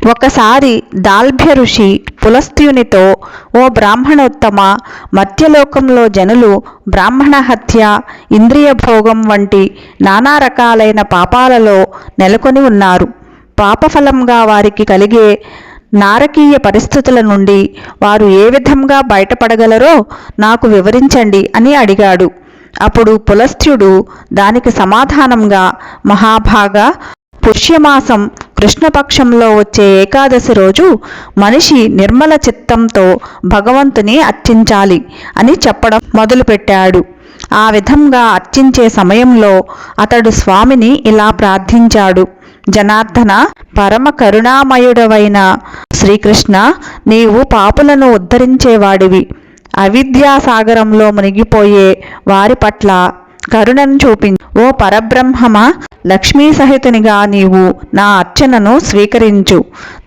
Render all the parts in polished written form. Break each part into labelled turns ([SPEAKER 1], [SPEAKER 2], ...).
[SPEAKER 1] ఒకసారి దాల్భ్య ఋషి పులస్త్యునితో, ఓ బ్రాహ్మణోత్తమ, మర్త్యలోకంలో జనులు బ్రాహ్మణ హత్య, ఇంద్రియ భోగం వంటి నానా రకాలైన పాపాలలో నెలకొని ఉన్నారు. పాపఫలంగా వారికి కలిగే నారకీయ పరిస్థితుల నుండి వారు ఏ విధంగా బయటపడగలరో నాకు వివరించండి అని అడిగాడు. అప్పుడు పులస్త్యుడు దానికి సమాధానంగా, మహాభాగా, పుష్యమాసం కృష్ణపక్షంలో వచ్చే ఏకాదశి రోజు మనిషి నిర్మల చిత్తంతో భగవంతుని అర్చించాలి అని చెప్పడం మొదలుపెట్టాడు. ఆ విధంగా అర్చించే సమయంలో అతడు స్వామిని ఇలా ప్రార్థించాడు: జనార్దన, పరమ కరుణామయుడవైన శ్రీకృష్ణ, నీవు పాపులను ఉద్ధరించేవాడివి. అవిద్యాసాగరంలో మునిగిపోయే వారి పట్ల కరుణను చూపించు. ఓ పరబ్రహ్మమ, లక్ష్మీ సహితునిగా నీవు నా అర్చనను స్వీకరించు.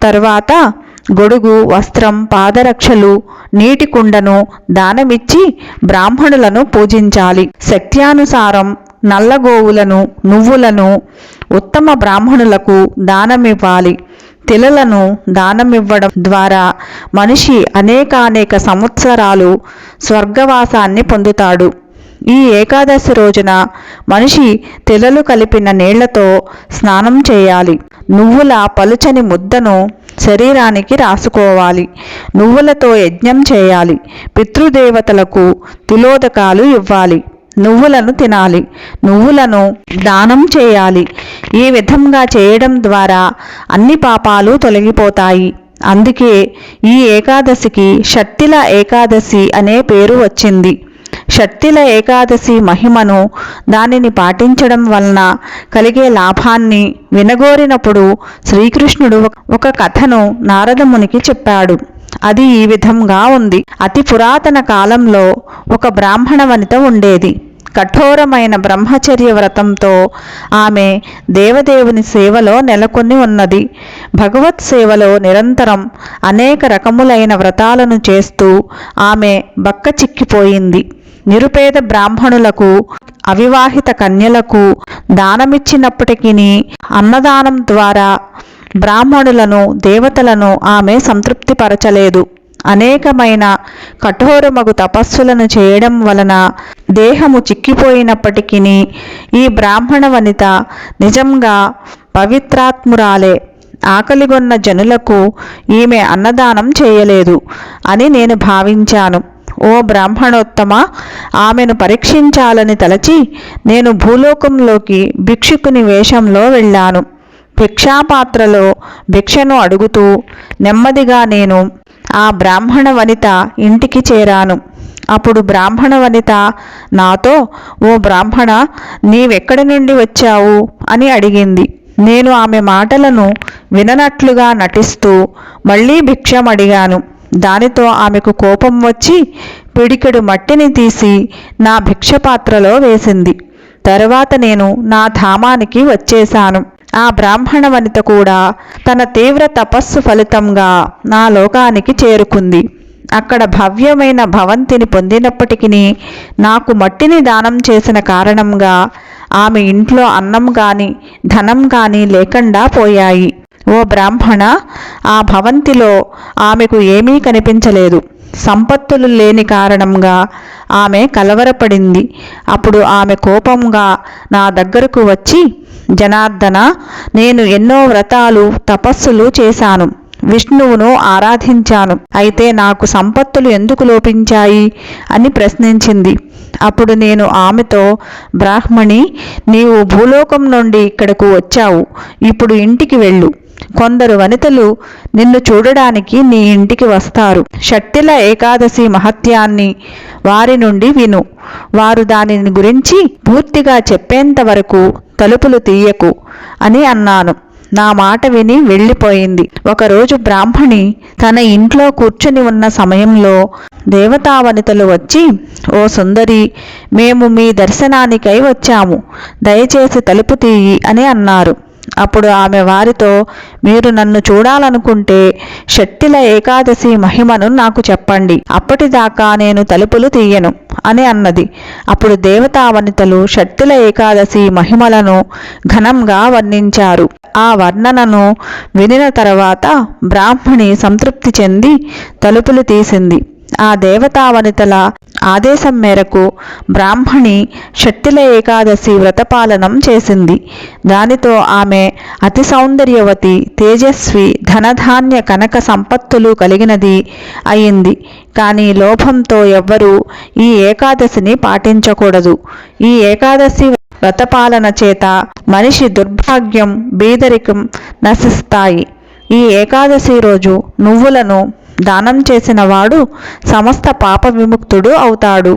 [SPEAKER 1] తరువాత గొడుగు, వస్త్రం, పాదరక్షలు, నీటి కుండను దానమిచ్చి బ్రాహ్మణులను పూజించాలి. శక్త్యానుసారం నల్లగోవులను, నువ్వులను ఉత్తమ బ్రాహ్మణులకు దానమివ్వాలి. తిలలను దానమివ్వడం ద్వారా మనిషి అనేకానేక సంవత్సరాలు స్వర్గవాసాన్ని పొందుతాడు. ఈ ఏకాదశి రోజున మనిషి తిలలు కలిపిన నీళ్లతో స్నానం చేయాలి. నువ్వుల పలుచని ముద్దను శరీరానికి రాసుకోవాలి. నువ్వులతో యజ్ఞం చేయాలి. పితృదేవతలకు తిలోదకాలు ఇవ్వాలి. నువ్వులను తినాలి. నువ్వులను దానం చేయాలి. ఈ విధంగా చేయడం ద్వారా అన్ని పాపాలు తొలగిపోతాయి. అందుకే ఈ ఏకాదశికి షట్టిల ఏకాదశి అనే పేరు వచ్చింది. షట్టిల ఏకాదశి మహిమను, దానిని పాటించడం వలన కలిగే లాభాన్ని వినగోరినప్పుడు శ్రీకృష్ణుడు ఒక కథను నారదమునికి చెప్పాడు. అది ఈ విధంగా ఉంది. అతి పురాతన కాలంలో ఒక బ్రాహ్మణ వనిత ఉండేది. కఠోరమైన బ్రహ్మచర్య వ్రతంతో ఆమె దేవదేవుని సేవలో నెలకొని ఉన్నది. భగవత్ సేవలో నిరంతరం అనేక రకములైన వ్రతాలను చేస్తూ ఆమె బక్కచిక్కిపోయింది. నిరుపేద బ్రాహ్మణులకు, అవివాహిత కన్యలకు దానమిచ్చినప్పటికీ అన్నదానం ద్వారా బ్రాహ్మణులను, దేవతలను ఆమె సంతృప్తిపరచలేదు. అనేకమైన కఠోరమగు తపస్సులను చేయడం వలన దేహము చిక్కిపోయినప్పటికీ ఈ బ్రాహ్మణ వనిత నిజంగా పవిత్రాత్మురాలే. ఆకలిగొన్న జనులకు ఈమె అన్నదానం చేయలేదు అని నేను భావించాను. ఓ బ్రాహ్మణోత్తమ, ఆమెను పరీక్షించాలని తలచి నేను భూలోకంలోకి భిక్షుకుని వేషంలో వెళ్ళాను. భిక్షాపాత్రలో భిక్షను అడుగుతూ నెమ్మదిగా నేను ఆ బ్రాహ్మణ వనిత ఇంటికి చేరాను. అప్పుడు బ్రాహ్మణ వనిత నాతో, ఓ బ్రాహ్మణ, నీవెక్కడి నుండి వచ్చావు అని అడిగింది. నేను ఆమె మాటలను విననట్లుగా నటిస్తూ మళ్ళీ భిక్షం అడిగాను. దానితో ఆమెకు కోపం వచ్చి పిడికెడు మట్టిని తీసి నా భిక్షపాత్రలో వేసింది. తరువాత నేను నా ధామానికి వచ్చేశాను. ఆ బ్రాహ్మణ వనిత కూడా తన తీవ్ర తపస్సు ఫలితంగా నా లోకానికి చేరుకుంది. అక్కడ భవ్యమైన భవంతిని పొందినప్పటికీ నాకు మట్టిని దానం చేసిన కారణంగా ఆమె ఇంట్లో అన్నం కానీ ధనం కానీ లేకుండా పోయాయి. ఓ బ్రాహ్మణ, ఆ భవంతిలో ఆమెకు ఏమీ కనిపించలేదు. సంపత్తులు లేని కారణంగా ఆమె కలవరపడింది. అప్పుడు ఆమె కోపంగా నా దగ్గరకు వచ్చి, జనార్దన, నేను ఎన్నో వ్రతాలు, తపస్సులు చేశాను. విష్ణువును ఆరాధించాను. అయితే నాకు సంపత్తులు ఎందుకు లోపించాయి అని ప్రశ్నించింది. అప్పుడు నేను ఆమెతో, బ్రాహ్మణి, నీవు భూలోకం నుండి ఇక్కడకు వచ్చావు. ఇప్పుడు ఇంటికి వెళ్ళు. కొందరు వనితలు నిన్ను చూడడానికి నీ ఇంటికి వస్తారు. షట్టిల ఏకాదశి మహత్యాన్ని వారి నుండి విను. వారు దానిని గురించి పూర్తిగా చెప్పేంత వరకు తలుపులు తీయకు అని అన్నాను. నా మాట విని వెళ్ళిపోయింది. ఒకరోజు బ్రాహ్మణి తన ఇంట్లో కూర్చుని ఉన్న సమయంలో దేవతావనితలు వచ్చి, ఓ సుందరి, మేము మీ దర్శనానికై వచ్చాము. దయచేసి తలుపు తీయి అని అన్నారు. అప్పుడు ఆమె వారితో, మీరు నన్ను చూడాలనుకుంటే షట్టిల ఏకాదశి మహిమను నాకు చెప్పండి, అప్పటిదాకా నేను తలుపులు తీయను అని అన్నది. అప్పుడు దేవతా వనితలు షట్టిల ఏకాదశి మహిమలను ఘనంగా వర్ణించారు. ఆ వర్ణనను వినిన తర్వాత బ్రాహ్మణి సంతృప్తి చెంది తలుపులు తీసింది. ఆ దేవతా వనితల ఆదేశం మేరకు బ్రాహ్మణి షట్టిల ఏకాదశి వ్రతపాలనం చేసింది. దానితో ఆమె అతి సౌందర్యవతి, తేజస్వి, ధనధాన్య కనక సంపత్తులు కలిగినది అయింది. కానీ లోభంతో ఎవ్వరూ ఈ ఏకాదశిని పాటించకూడదు. ఈ ఏకాదశి వ్రతపాలన చేత మనిషి దుర్భాగ్యం, బీదరికం నశిస్తాయి. ఈ ఏకాదశి రోజు నువ్వులను దానం చేసిన వాడు సమస్త పాప విముక్తుడు అవుతాడు.